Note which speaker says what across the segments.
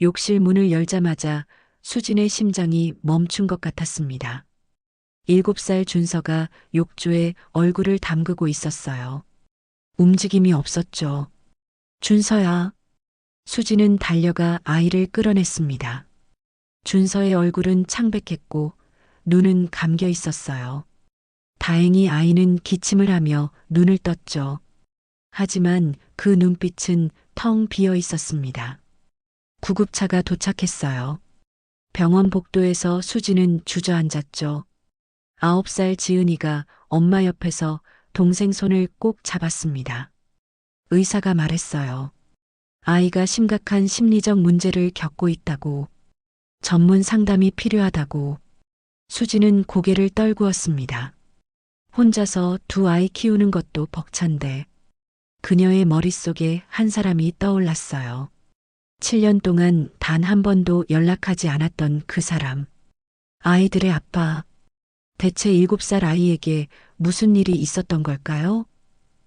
Speaker 1: 욕실 문을 열자마자 수진의 심장이 멈춘 것 같았습니다. 7살 준서가 욕조에 얼굴을 담그고 있었어요. 움직임이 없었죠. 준서야. 수진은 달려가 아이를 끌어냈습니다. 준서의 얼굴은 창백했고 눈은 감겨 있었어요. 다행히 아이는 기침을 하며 눈을 떴죠. 하지만 그 눈빛은 텅 비어 있었습니다. 구급차가 도착했어요. 병원 복도에서 수진은 주저앉았죠. 9살 지은이가 엄마 옆에서 동생 손을 꼭 잡았습니다. 의사가 말했어요. 아이가 심각한 심리적 문제를 겪고 있다고, 전문 상담이 필요하다고. 수진은 고개를 떨구었습니다. 혼자서 두 아이 키우는 것도 벅찬데 그녀의 머릿속에 한 사람이 떠올랐어요. 7년 동안 단 한 번도 연락하지 않았던 그 사람. 아이들의 아빠. 대체 7살 아이에게 무슨 일이 있었던 걸까요?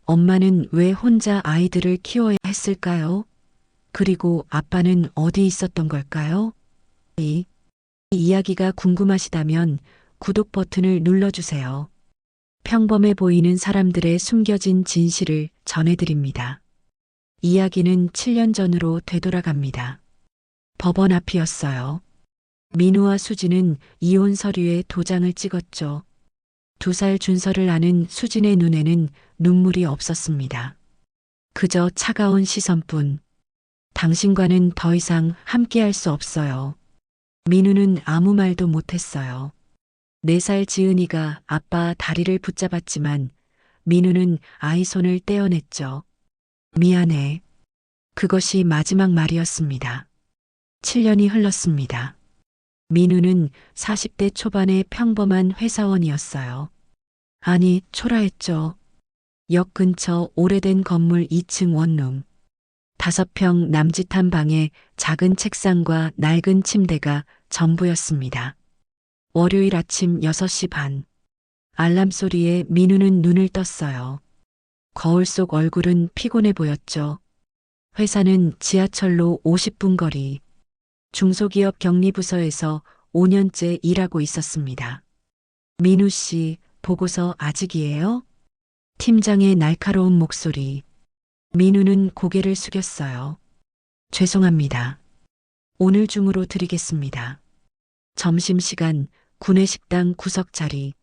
Speaker 1: 엄마는 왜 혼자 아이들을 키워야 했을까요? 그리고 아빠는 어디 있었던 걸까요? 이 이야기가 궁금하시다면 구독 버튼을 눌러주세요. 평범해 보이는 사람들의 숨겨진 진실을 전해드립니다. 이야기는 7년 전으로 되돌아갑니다. 법원 앞이었어요. 민우와 수진은 이혼 서류에 도장을 찍었죠. 2살 준서를 아는 수진의 눈에는 눈물이 없었습니다. 그저 차가운 시선뿐. 당신과는 더 이상 함께할 수 없어요. 민우는 아무 말도 못했어요. 4살 지은이가 아빠 다리를 붙잡았지만 민우는 아이 손을 떼어냈죠. 미안해. 그것이 마지막 말이었습니다. 7년이 흘렀습니다. 민우는 40대 초반의 평범한 회사원이었어요. 아니, 초라했죠. 역 근처 오래된 건물 2층 원룸. 5평 남짓한 방에 작은 책상과 낡은 침대가 전부였습니다. 월요일 아침 6시 반. 알람 소리에 민우는 눈을 떴어요. 거울 속 얼굴은 피곤해 보였죠. 회사는 지하철로 50분 거리. 중소기업 격리부서에서 5년째 일하고 있었습니다. 민우 씨, 보고서 아직이에요? 팀장의 날카로운 목소리. 민우는 고개를 숙였어요. 죄송합니다. 오늘 중으로 드리겠습니다. 점심시간 구내식당 구석 자리.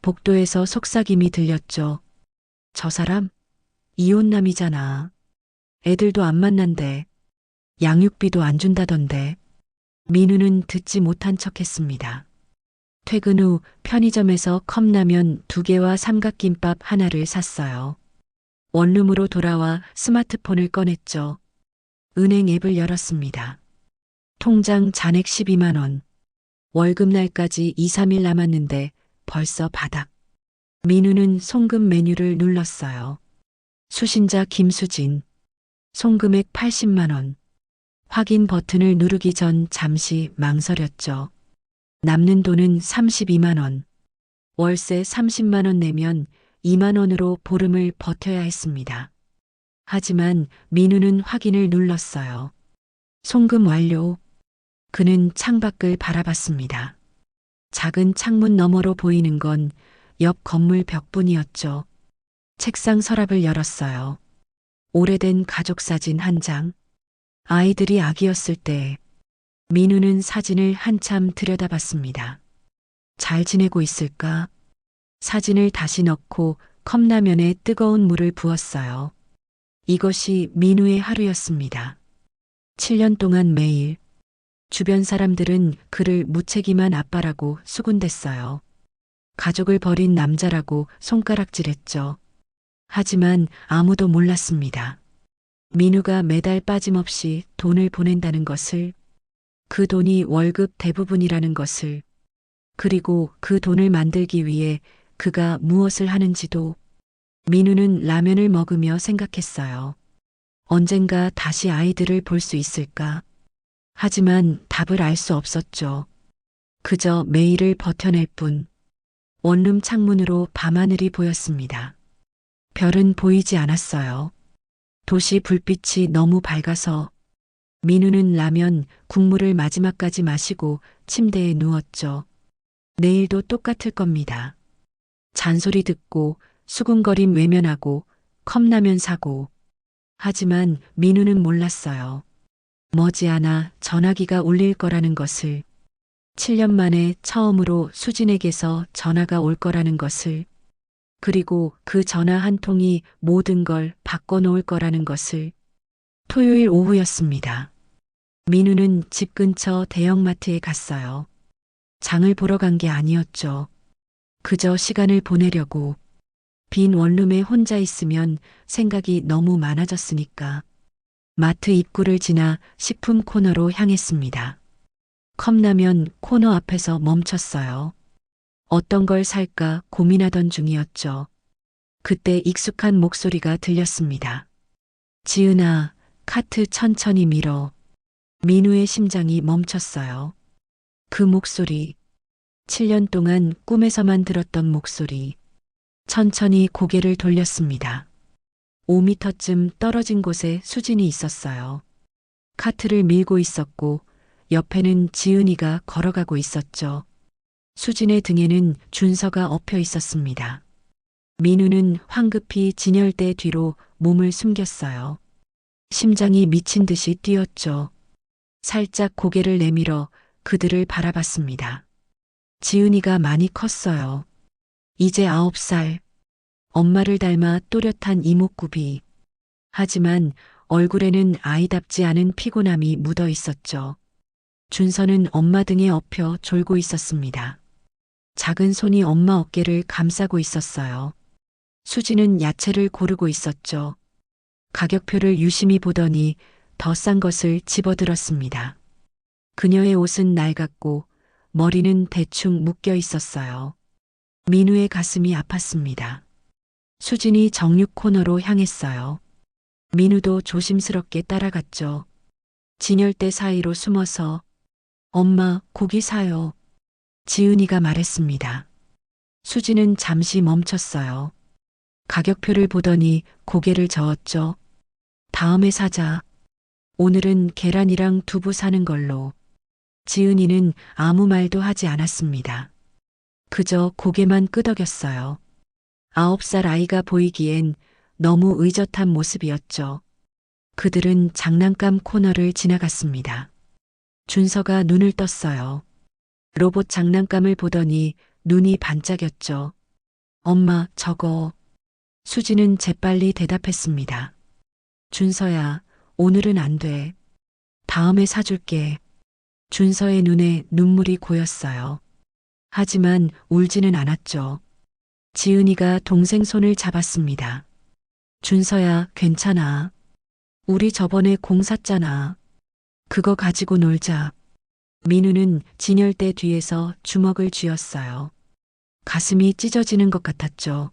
Speaker 1: 복도에서 속삭임이 들렸죠. 저 사람? 이혼남이잖아. 애들도 안 만난대. 양육비도 안 준다던데. 민우는 듣지 못한 척했습니다. 퇴근 후 편의점에서 컵라면 2개와 삼각김밥 하나를 샀어요. 원룸으로 돌아와 스마트폰을 꺼냈죠. 은행 앱을 열었습니다. 통장 잔액 12만 원. 월급날까지 2, 3일 남았는데 벌써 바닥. 민우는 송금 메뉴를 눌렀어요. 수신자 김수진. 송금액 80만 원. 확인 버튼을 누르기 전 잠시 망설였죠. 남는 돈은 32만 원. 월세 30만 원 내면 2만 원으로 보름을 버텨야 했습니다. 하지만 민우는 확인을 눌렀어요. 송금 완료. 그는 창밖을 바라봤습니다. 작은 창문 너머로 보이는 건 옆 건물 벽뿐이었죠. 책상 서랍을 열었어요. 오래된 가족 사진 한 장. 아이들이 아기였을 때. 민우는 사진을 한참 들여다봤습니다. 잘 지내고 있을까? 사진을 다시 넣고 컵라면에 뜨거운 물을 부었어요. 이것이 민우의 하루였습니다. 7년 동안 매일. 주변 사람들은 그를 무책임한 아빠라고 수군댔어요. 가족을 버린 남자라고 손가락질했죠. 하지만 아무도 몰랐습니다. 민우가 매달 빠짐없이 돈을 보낸다는 것을, 그 돈이 월급 대부분이라는 것을, 그리고 그 돈을 만들기 위해 그가 무엇을 하는지도. 민우는 라면을 먹으며 생각했어요. 언젠가 다시 아이들을 볼 수 있을까? 하지만 답을 알 수 없었죠. 그저 매일을 버텨낼 뿐. 원룸 창문으로 밤하늘이 보였습니다. 별은 보이지 않았어요. 도시 불빛이 너무 밝아서 민우는 라면, 국물을 마지막까지 마시고 침대에 누웠죠. 내일도 똑같을 겁니다. 잔소리 듣고 수군거림 외면하고 컵라면 사고. 하지만 민우는 몰랐어요. 머지않아 전화기가 울릴 거라는 것을. 7년 만에 처음으로 수진에게서 전화가 올 거라는 것을. 그리고 그 전화 한 통이 모든 걸 바꿔놓을 거라는 것을. 토요일 오후였습니다. 민우는 집 근처 대형마트에 갔어요. 장을 보러 간 게 아니었죠. 그저 시간을 보내려고. 빈 원룸에 혼자 있으면 생각이 너무 많아졌으니까. 마트 입구를 지나 식품 코너로 향했습니다. 컵라면 코너 앞에서 멈췄어요. 어떤 걸 살까 고민하던 중이었죠. 그때 익숙한 목소리가 들렸습니다. 지은아, 카트 천천히 밀어. 민우의 심장이 멈췄어요. 그 목소리, 7년 동안 꿈에서만 들었던 목소리. 천천히 고개를 돌렸습니다. 5미터쯤 떨어진 곳에 수진이 있었어요. 카트를 밀고 있었고 옆에는 지은이가 걸어가고 있었죠. 수진의 등에는 준서가 엎여 있었습니다. 민우는 황급히 진열대 뒤로 몸을 숨겼어요. 심장이 미친 듯이 뛰었죠. 살짝 고개를 내밀어 그들을 바라봤습니다. 지은이가 많이 컸어요. 이제 9살. 엄마를 닮아 또렷한 이목구비. 하지만 얼굴에는 아이답지 않은 피곤함이 묻어 있었죠. 준서는 엄마 등에 엎여 졸고 있었습니다. 작은 손이 엄마 어깨를 감싸고 있었어요. 수지는 야채를 고르고 있었죠. 가격표를 유심히 보더니 더 싼 것을 집어들었습니다. 그녀의 옷은 낡았고 머리는 대충 묶여 있었어요. 민우의 가슴이 아팠습니다. 수진이 정육 코너로 향했어요. 민우도 조심스럽게 따라갔죠. 진열대 사이로 숨어서 엄마, 고기 사요. 지은이가 말했습니다. 수지는 잠시 멈췄어요. 가격표를 보더니 고개를 저었죠. 다음에 사자. 오늘은 계란이랑 두부 사는 걸로. 지은이는 아무 말도 하지 않았습니다. 그저 고개만 끄덕였어요. 9살 아이가 보이기엔 너무 의젓한 모습이었죠. 그들은 장난감 코너를 지나갔습니다. 준서가 눈을 떴어요. 로봇 장난감을 보더니 눈이 반짝였죠. 엄마, 저거. 수지는 재빨리 대답했습니다. 준서야, 오늘은 안 돼. 다음에 사줄게. 준서의 눈에 눈물이 고였어요. 하지만 울지는 않았죠. 지은이가 동생 손을 잡았습니다. 준서야, 괜찮아. 우리 저번에 공 샀잖아. 그거 가지고 놀자. 민우는 진열대 뒤에서 주먹을 쥐었어요. 가슴이 찢어지는 것 같았죠.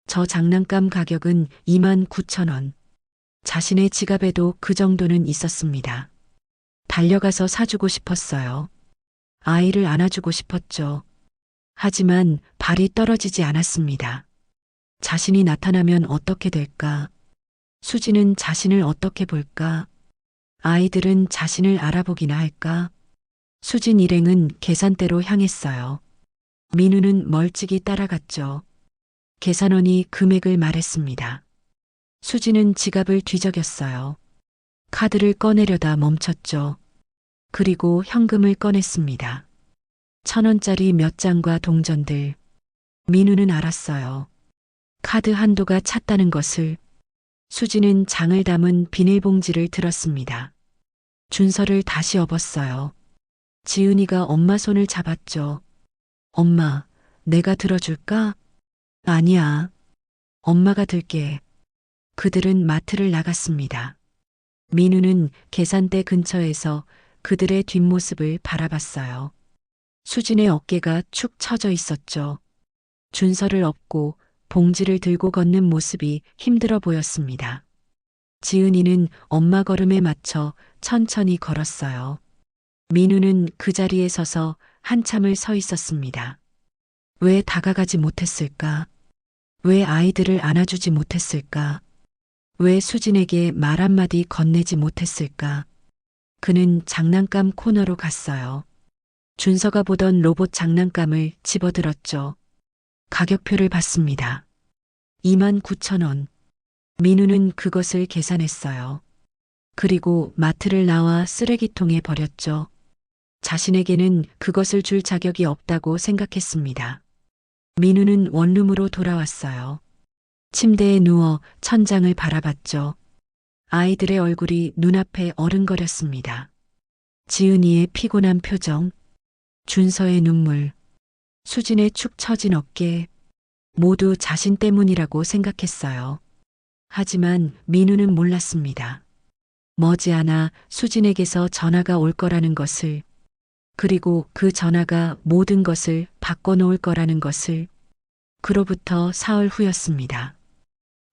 Speaker 1: 저 장난감 가격은 29,000원. 자신의 지갑에도 그 정도는 있었습니다. 달려가서 사주고 싶었어요. 아이를 안아주고 싶었죠. 하지만 발이 떨어지지 않았습니다. 자신이 나타나면 어떻게 될까? 수지는 자신을 어떻게 볼까? 아이들은 자신을 알아보기나 할까? 수진 일행은 계산대로 향했어요. 민우는 멀찍이 따라갔죠. 계산원이 금액을 말했습니다. 수지는 지갑을 뒤적였어요. 카드를 꺼내려다 멈췄죠. 그리고 현금을 꺼냈습니다. 1,000원짜리 몇 장과 동전들. 민우는 알았어요. 카드 한도가 찼다는 것을. 수지는 장을 담은 비닐봉지를 들었습니다. 준서를 다시 업었어요. 지은이가 엄마 손을 잡았죠. 엄마, 내가 들어줄까? 아니야. 엄마가 들게. 그들은 마트를 나갔습니다. 민우는 계산대 근처에서 그들의 뒷모습을 바라봤어요. 수진의 어깨가 축 처져 있었죠. 준서를 업고 봉지를 들고 걷는 모습이 힘들어 보였습니다. 지은이는 엄마 걸음에 맞춰 천천히 걸었어요. 민우는 그 자리에 서서 한참을 서 있었습니다. 왜 다가가지 못했을까? 왜 아이들을 안아주지 못했을까? 왜 수진에게 말 한마디 건네지 못했을까? 그는 장난감 코너로 갔어요. 준서가 보던 로봇 장난감을 집어들었죠. 가격표를 봤습니다. 29,000원. 민우는 그것을 계산했어요. 그리고 마트를 나와 쓰레기통에 버렸죠. 자신에게는 그것을 줄 자격이 없다고 생각했습니다. 민우는 원룸으로 돌아왔어요. 침대에 누워 천장을 바라봤죠. 아이들의 얼굴이 눈앞에 어른거렸습니다. 지은이의 피곤한 표정, 준서의 눈물, 수진의 축 처진 어깨, 모두 자신 때문이라고 생각했어요. 하지만 민우는 몰랐습니다. 머지않아 수진에게서 전화가 올 거라는 것을, 그리고 그 전화가 모든 것을 바꿔놓을 거라는 것을. 그로부터 사흘 후였습니다.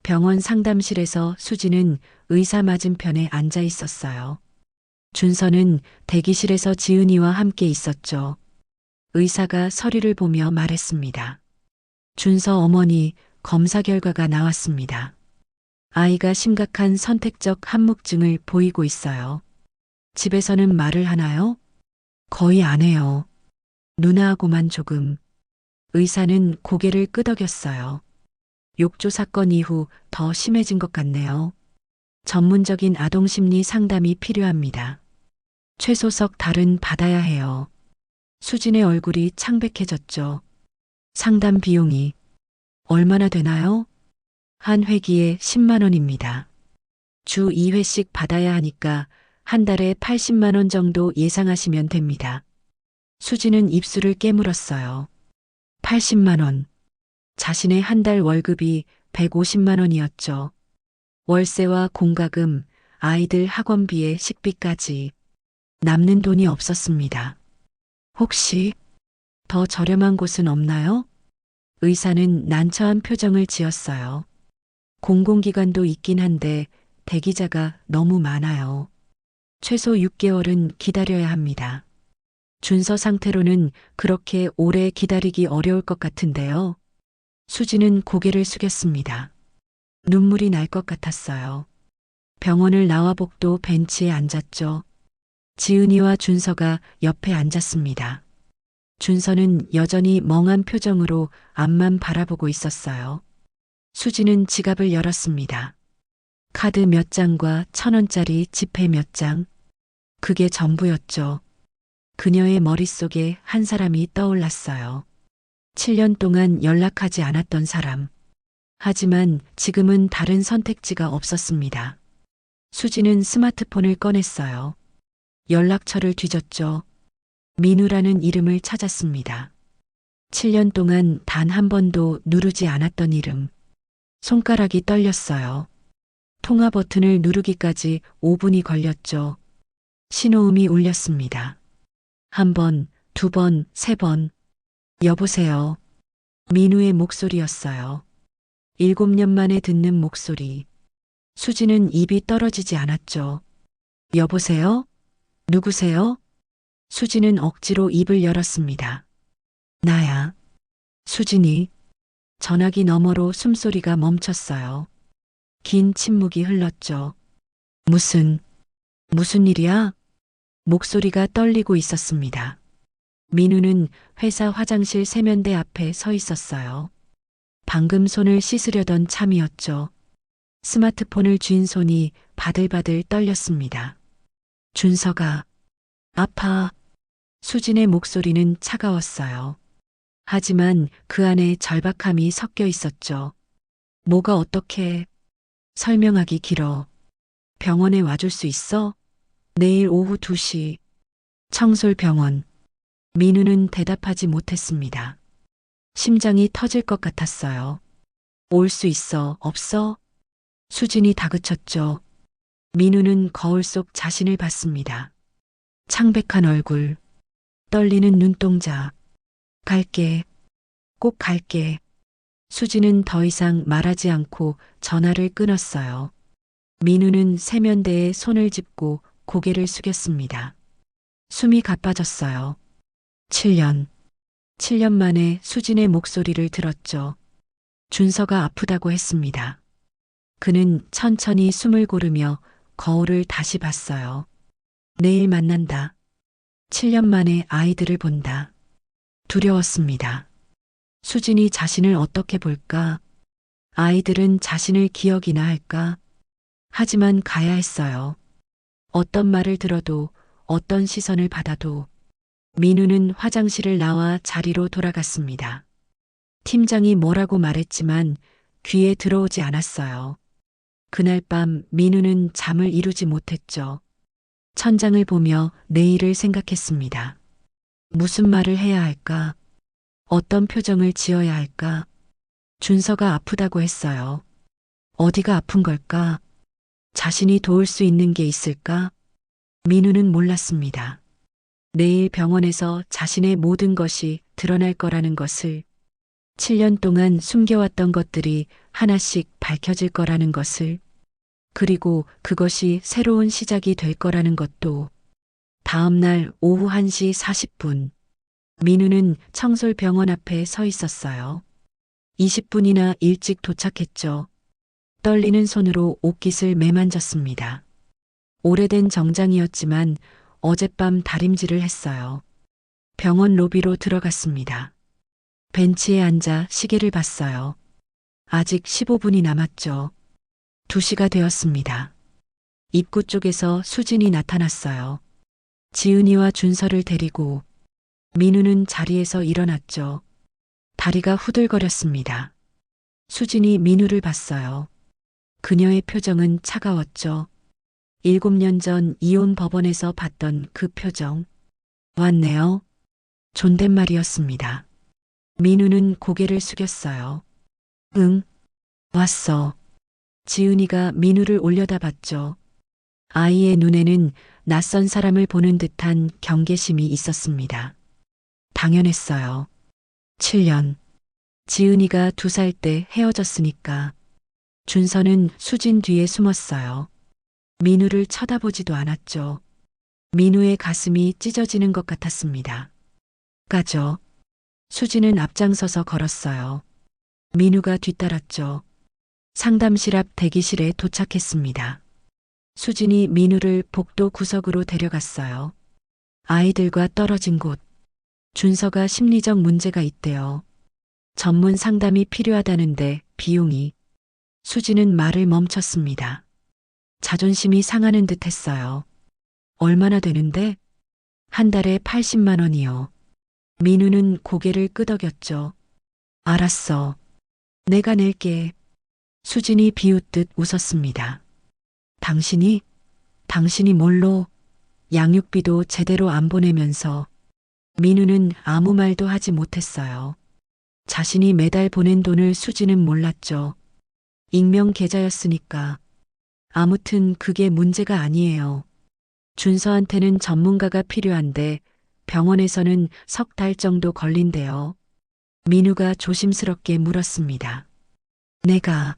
Speaker 1: 병원 상담실에서 수진은 의사 맞은편에 앉아 있었어요. 준서는 대기실에서 지은이와 함께 있었죠. 의사가 서류를 보며 말했습니다. 준서 어머니, 검사 결과가 나왔습니다. 아이가 심각한 선택적 한묵증을 보이고 있어요. 집에서는 말을 하나요? 거의 안 해요. 누나하고만 조금. 의사는 고개를 끄덕였어요. 욕조 사건 이후 더 심해진 것 같네요. 전문적인 아동심리 상담이 필요합니다. 최소 석 달은 받아야 해요. 수진의 얼굴이 창백해졌죠. 상담 비용이 얼마나 되나요? 한 회기에 10만 원입니다. 주 2회씩 받아야 하니까 한 달에 80만 원 정도 예상하시면 됩니다. 수진은 입술을 깨물었어요. 80만 원. 자신의 한 달 월급이 150만 원이었죠. 월세와 공과금, 아이들 학원비에 식비까지 남는 돈이 없었습니다. 혹시 더 저렴한 곳은 없나요? 의사는 난처한 표정을 지었어요. 공공기관도 있긴 한데 대기자가 너무 많아요. 최소 6개월은 기다려야 합니다. 준서 상태로는 그렇게 오래 기다리기 어려울 것 같은데요. 수지는 고개를 숙였습니다. 눈물이 날 것 같았어요. 병원을 나와 복도 벤치에 앉았죠. 지은이와 준서가 옆에 앉았습니다. 준서는 여전히 멍한 표정으로 앞만 바라보고 있었어요. 수지는 지갑을 열었습니다. 카드 몇 장과 1,000원짜리 지폐 몇 장. 그게 전부였죠. 그녀의 머릿속에 한 사람이 떠올랐어요. 7년 동안 연락하지 않았던 사람. 하지만 지금은 다른 선택지가 없었습니다. 수지는 스마트폰을 꺼냈어요. 연락처를 뒤졌죠. 민우라는 이름을 찾았습니다. 7년 동안 단 한 번도 누르지 않았던 이름. 손가락이 떨렸어요. 통화 버튼을 누르기까지 5분이 걸렸죠. 신호음이 울렸습니다. 한 번, 두 번, 세 번. 여보세요. 민우의 목소리였어요. 7년 만에 듣는 목소리. 수지는 입이 떨어지지 않았죠. 여보세요? 누구세요? 수지는 억지로 입을 열었습니다. 나야. 수진이. 전화기 너머로 숨소리가 멈췄어요. 긴 침묵이 흘렀죠. 무슨 일이야? 목소리가 떨리고 있었습니다. 민우는 회사 화장실 세면대 앞에 서 있었어요. 방금 손을 씻으려던 참이었죠. 스마트폰을 쥔 손이 바들바들 떨렸습니다. 준서가 아파. 수진의 목소리는 차가웠어요. 하지만 그 안에 절박함이 섞여 있었죠. 뭐가 어떻게 설명하기 길어. 병원에 와줄 수 있어? 내일 오후 2시. 청솔병원. 민우는 대답하지 못했습니다. 심장이 터질 것 같았어요. 올 수 있어, 없어? 수진이 다그쳤죠. 민우는 거울 속 자신을 봤습니다. 창백한 얼굴, 떨리는 눈동자. 갈게, 꼭 갈게. 수지는 더 이상 말하지 않고 전화를 끊었어요. 민우는 세면대에 손을 짚고 고개를 숙였습니다. 숨이 가빠졌어요. 7년 만에 수진의 목소리를 들었죠. 준서가 아프다고 했습니다. 그는 천천히 숨을 고르며 거울을 다시 봤어요. 내일 만난다. 7년 만에 아이들을 본다. 두려웠습니다. 수진이 자신을 어떻게 볼까? 아이들은 자신을 기억이나 할까? 하지만 가야 했어요. 어떤 말을 들어도, 어떤 시선을 받아도 민우는 화장실을 나와 자리로 돌아갔습니다. 팀장이 뭐라고 말했지만 귀에 들어오지 않았어요. 그날 밤 민우는 잠을 이루지 못했죠. 천장을 보며 내일을 생각했습니다. 무슨 말을 해야 할까? 어떤 표정을 지어야 할까? 준서가 아프다고 했어요. 어디가 아픈 걸까? 자신이 도울 수 있는 게 있을까? 민우는 몰랐습니다. 내일 병원에서 자신의 모든 것이 드러날 거라는 것을, 7년 동안 숨겨왔던 것들이 하나씩 밝혀질 거라는 것을, 그리고 그것이 새로운 시작이 될 거라는 것도. 다음 날 오후 1시 40분, 민우는 청솔병원 앞에 서 있었어요. 20분이나 일찍 도착했죠. 떨리는 손으로 옷깃을 매만졌습니다. 오래된 정장이었지만 어젯밤 다림질을 했어요. 병원 로비로 들어갔습니다. 벤치에 앉아 시계를 봤어요. 아직 15분이 남았죠. 2시가 되었습니다. 입구 쪽에서 수진이 나타났어요. 지은이와 준서를 데리고. 민우는 자리에서 일어났죠. 다리가 후들거렸습니다. 수진이 민우를 봤어요. 그녀의 표정은 차가웠죠. 7년 전 이혼 법원에서 봤던 그 표정. 왔네요. 존댓말이었습니다. 민우는 고개를 숙였어요. 응, 왔어. 지은이가 민우를 올려다봤죠. 아이의 눈에는 낯선 사람을 보는 듯한 경계심이 있었습니다. 당연했어요. 7년. 지은이가 2살 때 헤어졌으니까. 준서는 수진 뒤에 숨었어요. 민우를 쳐다보지도 않았죠. 민우의 가슴이 찢어지는 것 같았습니다. 가죠. 수진은 앞장서서 걸었어요. 민우가 뒤따랐죠. 상담실 앞 대기실에 도착했습니다. 수진이 민우를 복도 구석으로 데려갔어요. 아이들과 떨어진 곳. 준서가 심리적 문제가 있대요. 전문 상담이 필요하다는데 비용이. 수진은 말을 멈췄습니다. 자존심이 상하는 듯 했어요. 얼마나 되는데? 한 달에 80만 원이요. 민우는 고개를 끄덕였죠. 알았어. 내가 낼게. 수진이 비웃듯 웃었습니다. 당신이 뭘로? 양육비도 제대로 안 보내면서. 민우는 아무 말도 하지 못했어요. 자신이 매달 보낸 돈을 수지는 몰랐죠. 익명 계좌였으니까. 아무튼 그게 문제가 아니에요. 준서한테는 전문가가 필요한데 병원에서는 3달 정도 걸린대요. 민우가 조심스럽게 물었습니다. 내가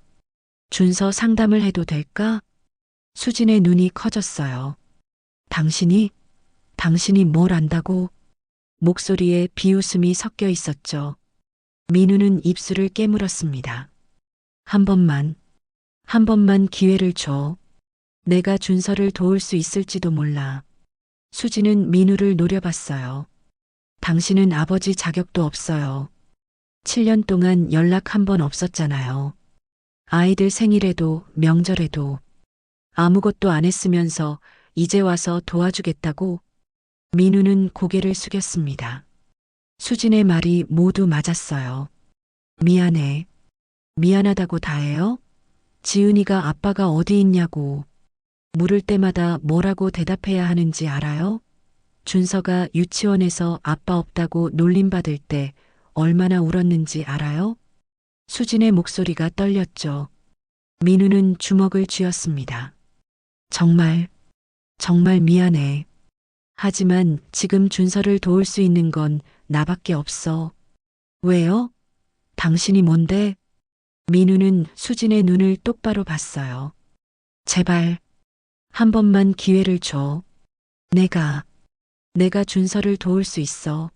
Speaker 1: 준서 상담을 해도 될까? 수진의 눈이 커졌어요. 당신이 뭘 안다고? 목소리에 비웃음이 섞여 있었죠. 민우는 입술을 깨물었습니다. 한 번만 기회를 줘. 내가 준서를 도울 수 있을지도 몰라. 수진은 민우를 노려봤어요. 당신은 아버지 자격도 없어요. 7년 동안 연락 한 번 없었잖아요. 아이들 생일에도 명절에도 아무것도 안 했으면서 이제 와서 도와주겠다고? 민우는 고개를 숙였습니다. 수진의 말이 모두 맞았어요. 미안해. 미안하다고 다 해요? 지은이가 아빠가 어디 있냐고 물을 때마다 뭐라고 대답해야 하는지 알아요? 준서가 유치원에서 아빠 없다고 놀림받을 때 얼마나 울었는지 알아요? 수진의 목소리가 떨렸죠. 민우는 주먹을 쥐었습니다. 정말 미안해. 하지만 지금 준서를 도울 수 있는 건 나밖에 없어. 왜요? 당신이 뭔데? 민우는 수진의 눈을 똑바로 봤어요. 제발, 한 번만 기회를 줘. 내가 준서를 도울 수 있어.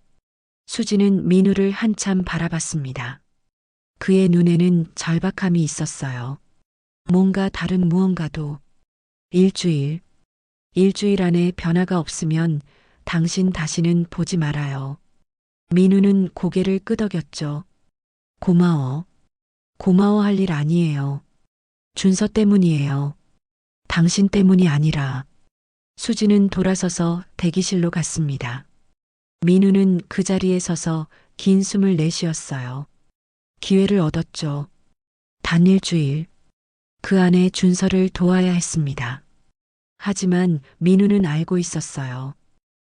Speaker 1: 수진은 민우를 한참 바라봤습니다. 그의 눈에는 절박함이 있었어요. 뭔가 다른 무언가도. 일주일. 일주일 안에 변화가 없으면 당신 다시는 보지 말아요. 민우는 고개를 끄덕였죠. 고마워. 고마워할 일 아니에요. 준서 때문이에요. 당신 때문이 아니라. 수지는 돌아서서 대기실로 갔습니다. 민우는 그 자리에 서서 긴 숨을 내쉬었어요. 기회를 얻었죠. 단 일주일. 그 안에 준서를 도와야 했습니다. 하지만 민우는 알고 있었어요.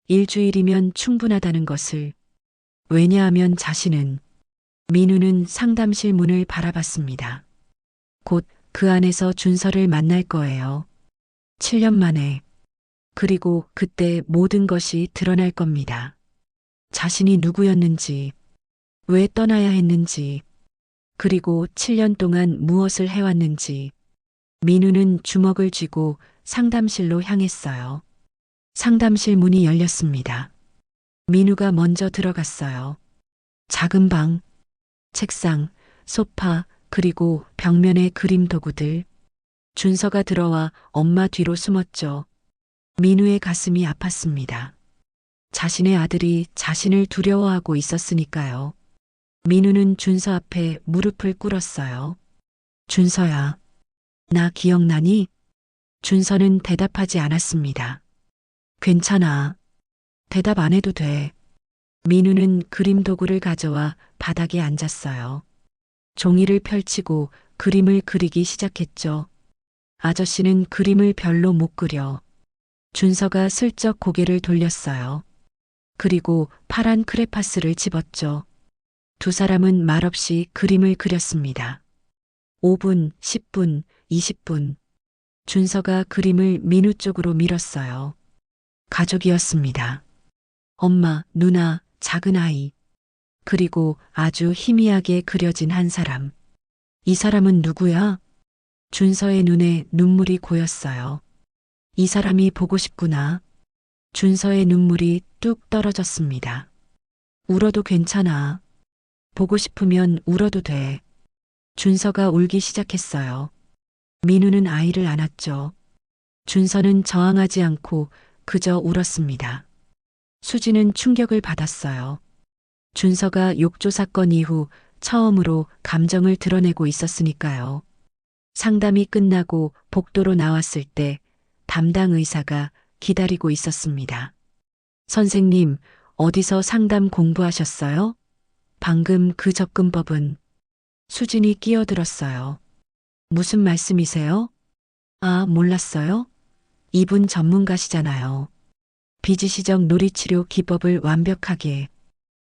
Speaker 1: 일주일이면 충분하다는 것을. 왜냐하면 자신은. 민우는 상담실 문을 바라봤습니다. 곧 그 안에서 준서를 만날 거예요. 7년 만에. 그리고 그때 모든 것이 드러날 겁니다. 자신이 누구였는지, 왜 떠나야 했는지, 그리고 7년 동안 무엇을 해왔는지. 민우는 주먹을 쥐고 상담실로 향했어요. 상담실 문이 열렸습니다. 민우가 먼저 들어갔어요. 작은 방, 책상, 소파, 그리고 벽면의 그림 도구들. 준서가 들어와 엄마 뒤로 숨었죠. 민우의 가슴이 아팠습니다. 자신의 아들이 자신을 두려워하고 있었으니까요. 민우는 준서 앞에 무릎을 꿇었어요. 준서야, 나 기억나니? 준서는 대답하지 않았습니다. 괜찮아. 대답 안 해도 돼. 민우는 그림 도구를 가져와 바닥에 앉았어요. 종이를 펼치고 그림을 그리기 시작했죠. 아저씨는 그림을 별로 못 그려. 준서가 슬쩍 고개를 돌렸어요. 그리고 파란 크레파스를 집었죠. 두 사람은 말없이 그림을 그렸습니다. 5분, 10분, 20분. 준서가 그림을 민우 쪽으로 밀었어요. 가족이었습니다. 엄마, 누나, 작은 아이. 그리고 아주 희미하게 그려진 한 사람. 이 사람은 누구야? 준서의 눈에 눈물이 고였어요. 이 사람이 보고 싶구나. 준서의 눈물이 뚝 떨어졌습니다. 울어도 괜찮아. 보고 싶으면 울어도 돼. 준서가 울기 시작했어요. 민우는 아이를 안았죠. 준서는 저항하지 않고 그저 울었습니다. 수지는 충격을 받았어요. 준서가 욕조 사건 이후 처음으로 감정을 드러내고 있었으니까요. 상담이 끝나고 복도로 나왔을 때 담당 의사가 기다리고 있었습니다. 선생님, 어디서 상담 공부하셨어요? 방금 그 접근법은. 수진이 끼어들었어요. 무슨 말씀이세요? 아, 몰랐어요? 이분 전문가시잖아요. 비지시적 놀이치료 기법을 완벽하게.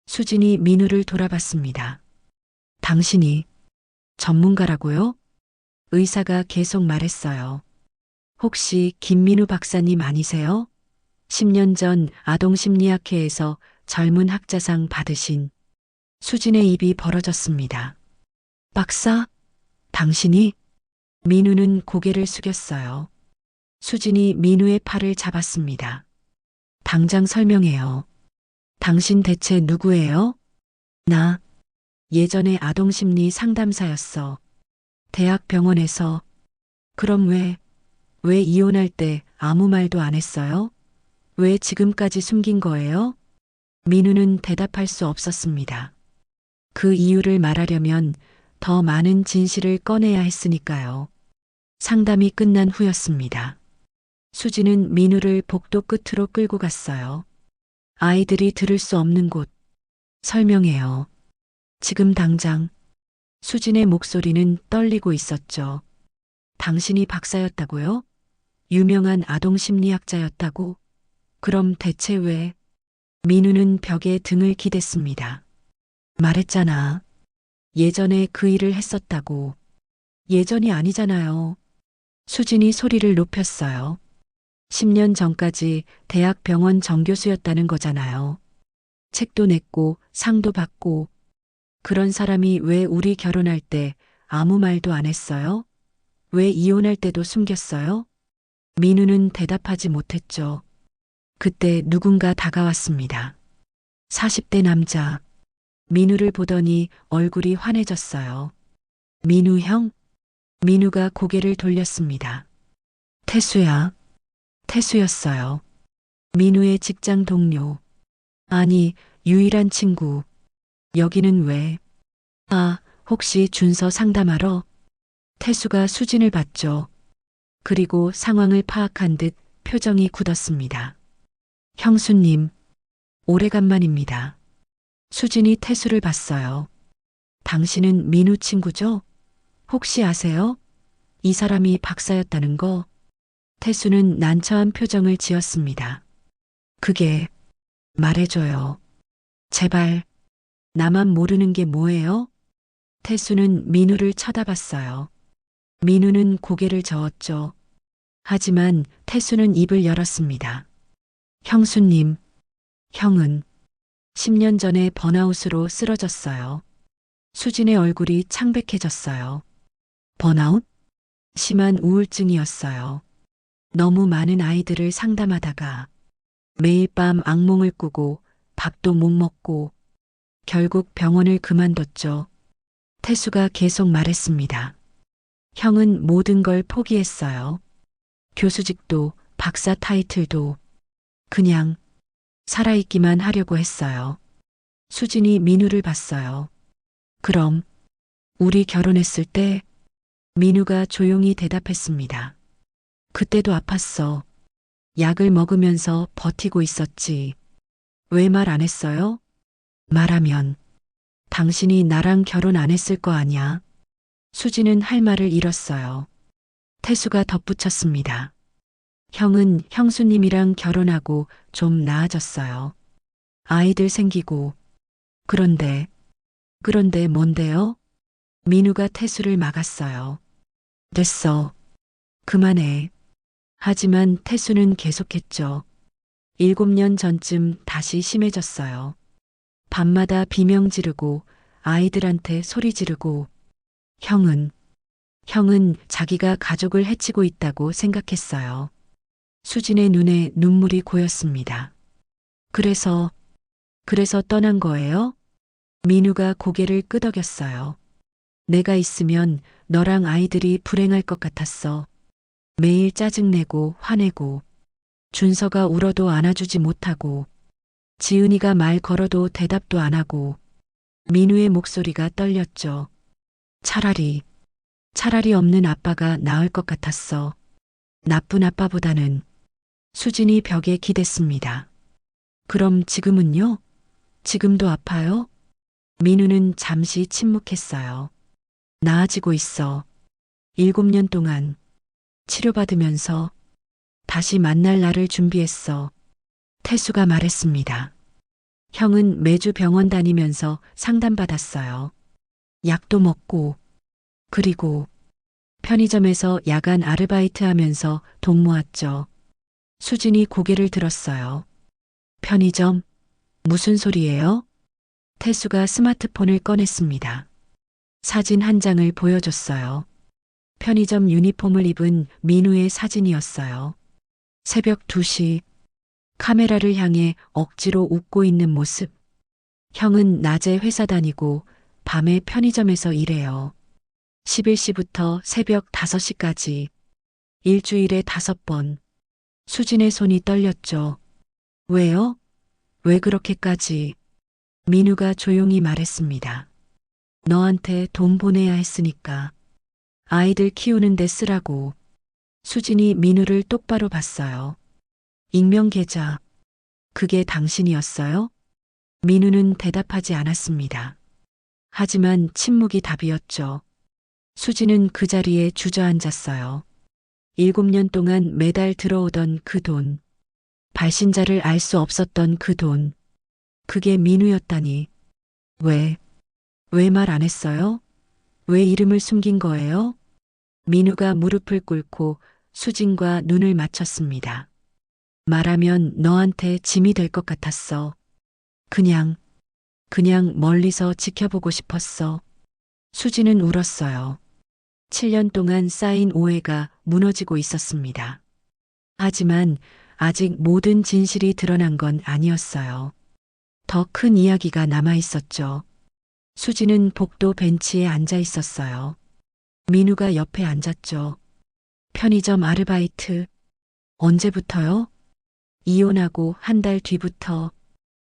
Speaker 1: 수진이 민우를 돌아봤습니다. 당신이 전문가라고요? 의사가 계속 말했어요. 혹시 김민우 박사님 아니세요? 10년 전 아동심리학회에서 젊은 학자상 받으신. 수진의 입이 벌어졌습니다. 박사? 당신이? 민우는 고개를 숙였어요. 수진이 민우의 팔을 잡았습니다. 당장 설명해요. 당신 대체 누구예요? 나 예전에 아동심리 상담사였어. 대학병원에서. 그럼 왜 이혼할 때 아무 말도 안 했어요? 왜 지금까지 숨긴 거예요? 민우는 대답할 수 없었습니다. 그 이유를 말하려면 더 많은 진실을 꺼내야 했으니까요. 상담이 끝난 후였습니다. 수지는 민우를 복도 끝으로 끌고 갔어요. 아이들이 들을 수 없는 곳. 설명해요. 지금 당장. 수진의 목소리는 떨리고 있었죠. 당신이 박사였다고요? 유명한 아동심리학자였다고? 그럼 대체 왜? 민우는 벽에 등을 기댔습니다. 말했잖아. 예전에 그 일을 했었다고. 예전이 아니잖아요. 수진이 소리를 높였어요. 10년 전까지 대학병원 정교수였다는 거잖아요. 책도 냈고 상도 받고. 그런 사람이 왜 우리 결혼할 때 아무 말도 안 했어요? 왜 이혼할 때도 숨겼어요? 민우는 대답하지 못했죠. 그때 누군가 다가왔습니다. 40대 남자. 민우를 보더니 얼굴이 환해졌어요. 민우 형? 민우가 고개를 돌렸습니다. 태수야. 태수였어요. 민우의 직장 동료. 아니, 유일한 친구. 여기는 왜? 아, 혹시 준서 상담하러? 태수가 수진을 봤죠. 그리고 상황을 파악한 듯 표정이 굳었습니다. 형수님, 오래간만입니다. 수진이 태수를 봤어요. 당신은 민우 친구죠? 혹시 아세요? 이 사람이 박사였다는 거. 태수는 난처한 표정을 지었습니다. 그게 말해줘요. 제발. 나만 모르는 게 뭐예요? 태수는 민우를 쳐다봤어요. 민우는 고개를 저었죠. 하지만 태수는 입을 열었습니다. 형수님, 형은 10년 전에 번아웃으로 쓰러졌어요. 수진의 얼굴이 창백해졌어요. 번아웃? 심한 우울증이었어요. 너무 많은 아이들을 상담하다가 매일 밤 악몽을 꾸고 밥도 못 먹고 결국 병원을 그만뒀죠. 태수가 계속 말했습니다. 형은 모든 걸 포기했어요. 교수직도 박사 타이틀도 그냥 살아있기만 하려고 했어요. 수진이 민우를 봤어요. 그럼 우리 결혼했을 때 민우가 조용히 대답했습니다. 그때도 아팠어. 약을 먹으면서 버티고 있었지. 왜 말 안 했어요? 말하면 당신이 나랑 결혼 안 했을 거 아냐. 수지는 할 말을 잃었어요. 태수가 덧붙였습니다. 형은 형수님이랑 결혼하고 좀 나아졌어요. 아이들 생기고. 그런데 뭔데요? 민우가 태수를 막았어요. 됐어. 그만해. 하지만 태수는 계속했죠. 7년 전쯤 다시 심해졌어요. 밤마다 비명 지르고 아이들한테 소리 지르고 형은 자기가 가족을 해치고 있다고 생각했어요. 수진의 눈에 눈물이 고였습니다. 그래서 떠난 거예요? 민우가 고개를 끄덕였어요. 내가 있으면 너랑 아이들이 불행할 것 같았어. 매일 짜증내고 화내고 준서가 울어도 안아주지 못하고 지은이가 말 걸어도 대답도 안 하고 민우의 목소리가 떨렸죠. 차라리 없는 아빠가 나을 것 같았어. 나쁜 아빠보다는. 수진이 벽에 기댔습니다. 그럼 지금은요? 지금도 아파요? 민우는 잠시 침묵했어요. 나아지고 있어. 7년 동안 치료받으면서 다시 만날 날을 준비했어. 태수가 말했습니다. 형은 매주 병원 다니면서 상담받았어요. 약도 먹고, 그리고 편의점에서 야간 아르바이트 하면서 돈 모았죠. 수진이 고개를 들었어요. 편의점? 무슨 소리예요? 태수가 스마트폰을 꺼냈습니다. 사진 한 장을 보여줬어요. 편의점 유니폼을 입은 민우의 사진이었어요. 새벽 2시, 카메라를 향해 억지로 웃고 있는 모습. 형은 낮에 회사 다니고 밤에 편의점에서 일해요. 11시부터 새벽 5시까지. 일주일에 5번. 수진의 손이 떨렸죠. 왜요? 왜 그렇게까지? 민우가 조용히 말했습니다. 너한테 돈 보내야 했으니까. 아이들 키우는데 쓰라고. 수진이 민우를 똑바로 봤어요. 익명 계좌. 그게 당신이었어요? 민우는 대답하지 않았습니다. 하지만 침묵이 답이었죠. 수진은 그 자리에 주저앉았어요. 7년 동안 매달 들어오던 그 돈. 발신자를 알 수 없었던 그 돈. 그게 민우였다니. 왜 말 안 했어요? 왜 이름을 숨긴 거예요? 민우가 무릎을 꿇고 수진과 눈을 맞췄습니다. 말하면 너한테 짐이 될 것 같았어. 그냥 멀리서 지켜보고 싶었어. 수진은 울었어요. 7년 동안 쌓인 오해가 무너지고 있었습니다. 하지만 아직 모든 진실이 드러난 건 아니었어요. 더 큰 이야기가 남아 있었죠. 수진은 복도 벤치에 앉아 있었어요. 민우가 옆에 앉았죠. 편의점 아르바이트. 언제부터요? 이혼하고 한 달 뒤부터.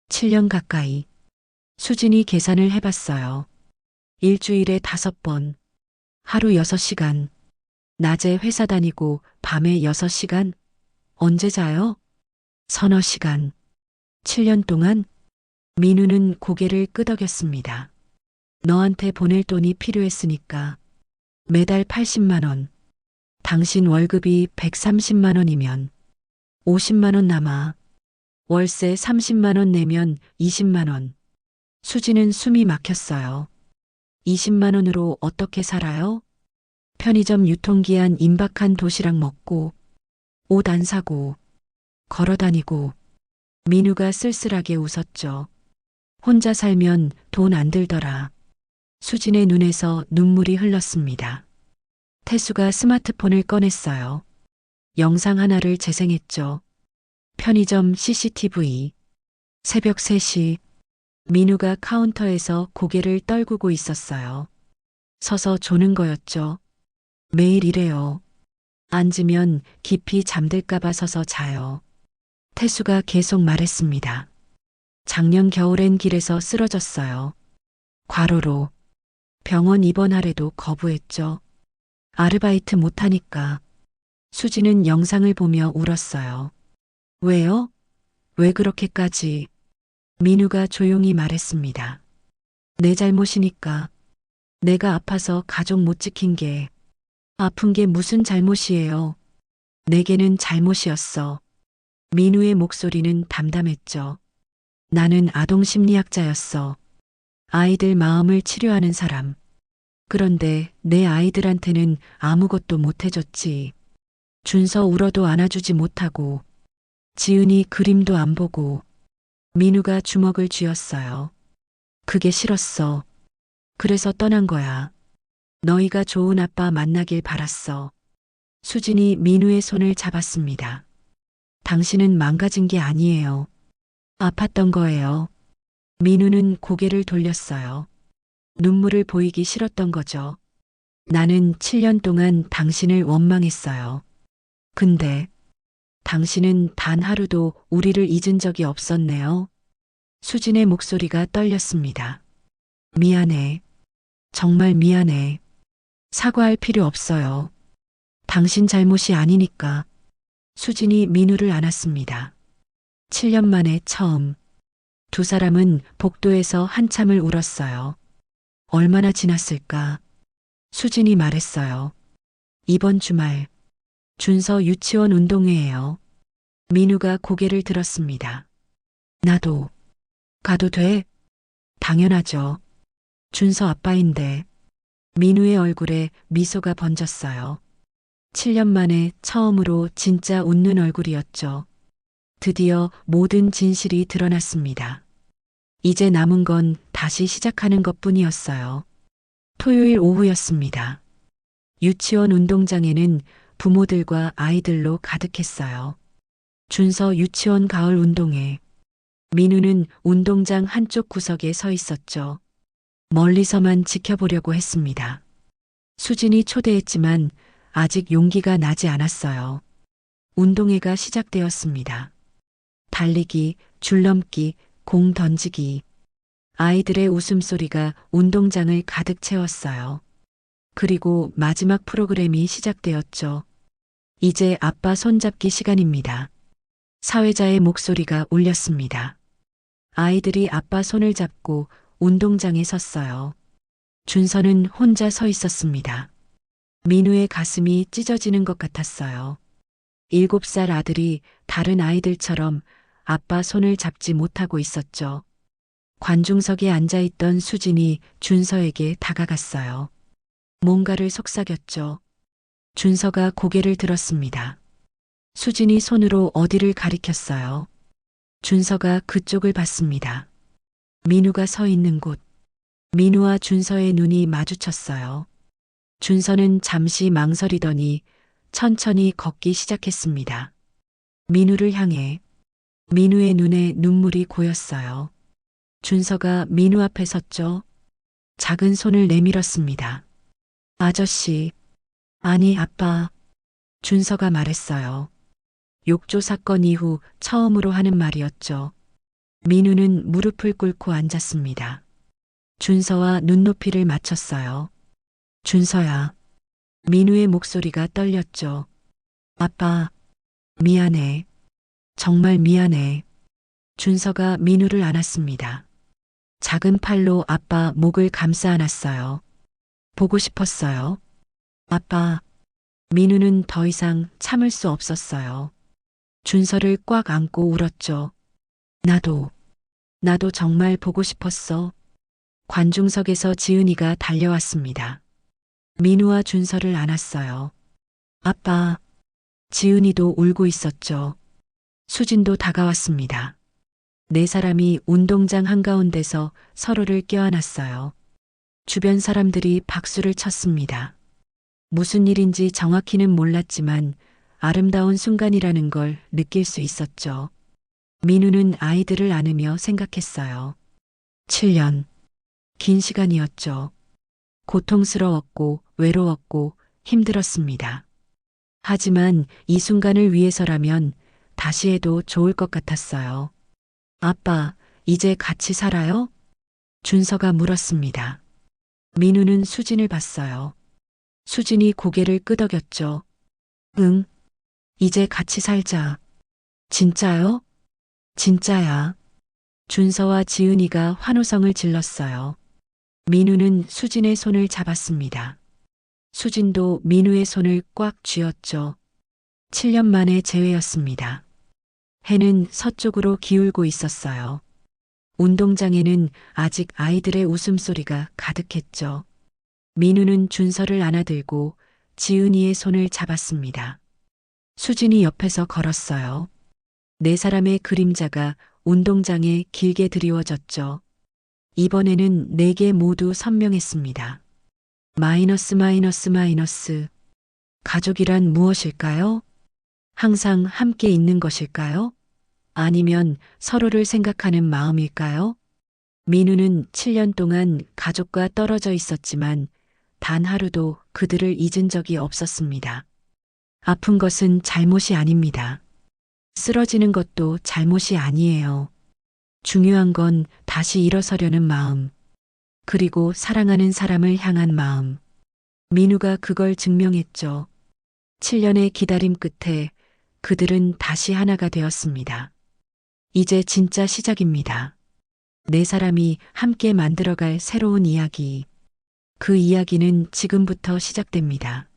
Speaker 1: 7년 가까이. 수진이 계산을 해봤어요. 일주일에 5번, 하루 6시간, 낮에 회사 다니고 밤에 6시간, 언제 자요? 서너 시간. 7년 동안. 민우는 고개를 끄덕였습니다. 너한테 보낼 돈이 필요했으니까. 매달 80만 원. 당신 월급이 130만 원이면 50만 원 남아. 월세 30만 원 내면 20만 원. 수지는 숨이 막혔어요. 20만 원으로 어떻게 살아요? 편의점 유통기한 임박한 도시락 먹고, 옷 안 사고, 걸어 다니고. 민우가 쓸쓸하게 웃었죠. 혼자 살면 돈 안 들더라. 수진의 눈에서 눈물이 흘렀습니다. 태수가 스마트폰을 꺼냈어요. 영상 하나를 재생했죠. 편의점 CCTV. 새벽 3시. 민우가 카운터에서 고개를 떨구고 있었어요. 서서 조는 거였죠. 매일 이래요. 앉으면 깊이 잠들까봐 서서 자요. 태수가 계속 말했습니다. 작년 겨울엔 길에서 쓰러졌어요. 과로로. 병원 입원하래도 거부했죠. 아르바이트 못하니까. 수지는 영상을 보며 울었어요. 왜요? 왜 그렇게까지? 민우가 조용히 말했습니다. 내 잘못이니까. 내가 아파서 가족 못 지킨 게. 아픈 게 무슨 잘못이에요. 내게는 잘못이었어. 민우의 목소리는 담담했죠. 나는 아동심리학자였어. 아이들 마음을 치료하는 사람. 그런데 내 아이들한테는 아무것도 못 해줬지. 준서 울어도 안아주지 못하고, 지은이 그림도 안 보고. 민우가 주먹을 쥐었어요. 그게 싫었어. 그래서 떠난 거야. 너희가 좋은 아빠 만나길 바랐어. 수진이 민우의 손을 잡았습니다. 당신은 망가진 게 아니에요. 아팠던 거예요. 민우는 고개를 돌렸어요. 눈물을 보이기 싫었던 거죠. 나는 7년 동안 당신을 원망했어요. 근데 당신은 단 하루도 우리를 잊은 적이 없었네요. 수진의 목소리가 떨렸습니다. 미안해. 정말 미안해. 사과할 필요 없어요. 당신 잘못이 아니니까. 수진이 민우를 안았습니다. 7년 만에 처음. 두 사람은 복도에서 한참을 울었어요. 얼마나 지났을까? 수진이 말했어요. 이번 주말. 준서 유치원 운동회예요. 민우가 고개를 들었습니다. 나도. 가도 돼? 당연하죠. 준서 아빠인데. 민우의 얼굴에 미소가 번졌어요. 7년 만에 처음으로 진짜 웃는 얼굴이었죠. 드디어 모든 진실이 드러났습니다. 이제 남은 건 다시 시작하는 것뿐이었어요. 토요일 오후였습니다. 유치원 운동장에는 부모들과 아이들로 가득했어요. 준서 유치원 가을 운동회. 민우는 운동장 한쪽 구석에 서 있었죠. 멀리서만 지켜보려고 했습니다. 수진이 초대했지만 아직 용기가 나지 않았어요. 운동회가 시작되었습니다. 달리기, 줄넘기, 공 던지기. 아이들의 웃음소리가 운동장을 가득 채웠어요. 그리고 마지막 프로그램이 시작되었죠. 이제 아빠 손잡기 시간입니다. 사회자의 목소리가 울렸습니다. 아이들이 아빠 손을 잡고 운동장에 섰어요. 준서는 혼자 서 있었습니다. 민우의 가슴이 찢어지는 것 같았어요. 7살 아들이 다른 아이들처럼 아빠 손을 잡지 못하고 있었죠. 관중석에 앉아있던 수진이 준서에게 다가갔어요. 뭔가를 속삭였죠. 준서가 고개를 들었습니다. 수진이 손으로 어디를 가리켰어요. 준서가 그쪽을 봤습니다. 민우가 서 있는 곳. 민우와 준서의 눈이 마주쳤어요. 준서는 잠시 망설이더니 천천히 걷기 시작했습니다. 민우를 향해. 민우의 눈에 눈물이 고였어요. 준서가 민우 앞에 섰죠. 작은 손을 내밀었습니다. 아저씨. 아니, 아빠. 준서가 말했어요. 욕조 사건 이후 처음으로 하는 말이었죠. 민우는 무릎을 꿇고 앉았습니다. 준서와 눈높이를 맞췄어요. 준서야. 민우의 목소리가 떨렸죠. 아빠, 미안해. 정말 미안해. 준서가 민우를 안았습니다. 작은 팔로 아빠 목을 감싸 안았어요. 보고 싶었어요. 아빠, 민우는 더 이상 참을 수 없었어요. 준서를 꽉 안고 울었죠. 나도 정말 보고 싶었어. 관중석에서 지은이가 달려왔습니다. 민우와 준서를 안았어요. 아빠, 지은이도 울고 있었죠. 수진도 다가왔습니다. 네 사람이 운동장 한가운데서 서로를 껴안았어요. 주변 사람들이 박수를 쳤습니다. 무슨 일인지 정확히는 몰랐지만 아름다운 순간이라는 걸 느낄 수 있었죠. 민우는 아이들을 안으며 생각했어요. 7년. 긴 시간이었죠. 고통스러웠고 외로웠고 힘들었습니다. 하지만 이 순간을 위해서라면 다시 해도 좋을 것 같았어요. 아빠, 이제 같이 살아요? 준서가 물었습니다. 민우는 수진을 봤어요. 수진이 고개를 끄덕였죠. 응, 이제 같이 살자. 진짜요? 진짜야. 준서와 지은이가 환호성을 질렀어요. 민우는 수진의 손을 잡았습니다. 수진도 민우의 손을 꽉 쥐었죠. 7년 만의 재회였습니다. 해는 서쪽으로 기울고 있었어요. 운동장에는 아직 아이들의 웃음소리가 가득했죠. 민우는 준서를 안아들고 지은이의 손을 잡았습니다. 수진이 옆에서 걸었어요. 네 사람의 그림자가 운동장에 길게 드리워졌죠. 이번에는 네 개 모두 선명했습니다. 마이너스 마이너스 마이너스. 가족이란 무엇일까요? 항상 함께 있는 것일까요? 아니면 서로를 생각하는 마음일까요? 민우는 7년 동안 가족과 떨어져 있었지만 단 하루도 그들을 잊은 적이 없었습니다. 아픈 것은 잘못이 아닙니다. 쓰러지는 것도 잘못이 아니에요. 중요한 건 다시 일어서려는 마음, 그리고 사랑하는 사람을 향한 마음. 민우가 그걸 증명했죠. 7년의 기다림 끝에 그들은 다시 하나가 되었습니다. 이제 진짜 시작입니다. 네 사람이 함께 만들어갈 새로운 이야기. 그 이야기는 지금부터 시작됩니다.